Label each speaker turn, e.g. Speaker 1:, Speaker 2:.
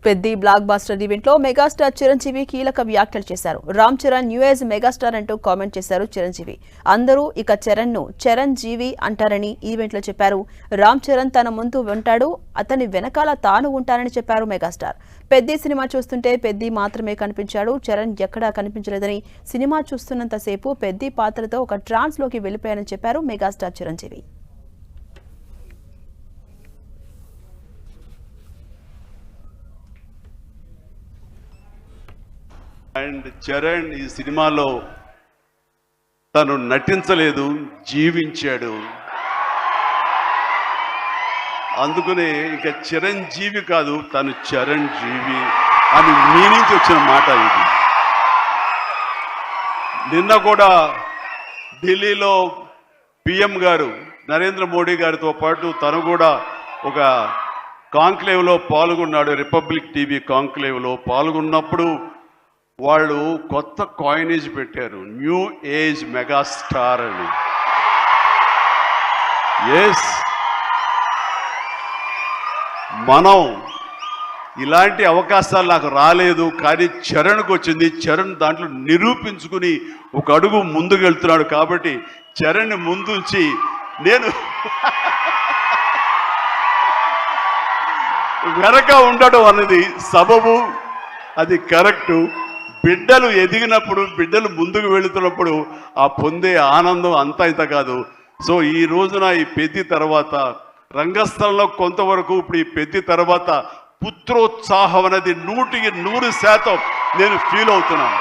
Speaker 1: Peddi black buster event లో megastar Chiranjeevi కీలక వ్యాఖ్యలు చేశారు. Ram Charan new age megastar అంటూ కామెంట్ చేశారు చిరంజీవి. అందరూ ఇక చరణ్ ను చిరంజీవి అంటారని ఈవెంట్ లో చెప్పారు. రామ్ చరణ్ తన ముందు ఉంటాడు, అతని వెనకాల తాను ఉంటానని చెప్పారు మెగాస్టార్. పెద్ది సినిమా చూస్తుంటే పెద్ది మాత్రమే కనిపించాడు, చరణ్ ఎక్కడా కనిపించలేదని, సినిమా చూస్తున్నంతసేపు పెద్ది పాత్రతో ఒక ట్రాన్స్ లోకి వెళ్లిపోయారని చెప్పారు మెగాస్టార్ చిరంజీవి.
Speaker 2: అండ్ చరణ్ ఈ సినిమాలో తను నటించలేదు, జీవించాడు. అందుకనే ఇక చిరంజీవి కాదు, తను చరణ్ జీవి అని మీ నుంచి వచ్చిన మాట ఇది. నిన్న కూడా ఢిల్లీలో పిఎం గారు నరేంద్ర మోడీ గారితో పాటు తను కూడా ఒక కాంక్లేవ్లో పాల్గొన్నాడు. రిపబ్లిక్ టీవీ కాంక్లేవ్లో పాల్గొన్నప్పుడు వాళ్ళు కొత్త కాయినేజ్ పెట్టారు, న్యూ ఏజ్ మెగాస్టార్ అని. ఎస్, మనం ఇలాంటి అవకాశాలు నాకు రాలేదు, కానీ చరణ్కు వచ్చింది. చరణ్ దాంట్లో నిరూపించుకుని ఒక అడుగు ముందుకు వెళ్తున్నాడు. కాబట్టి చరణ్ ముందుంచి నేను వెనక ఉండడం అన్నది సబబు, అది కరెక్టు. బిడ్డలు ఎదిగినప్పుడు, బిడ్డలు ముందుకు వెళుతున్నప్పుడు ఆ పొందే ఆనందం అంతా ఇంత కాదు. సో ఈ రోజున ఈ పెద్ది తర్వాత రంగస్థలంలో కొంతవరకు, ఇప్పుడు ఈ పెద్ది తర్వాత పుత్రోత్సాహం అనేది 100% నేను ఫీల్ అవుతున్నాను.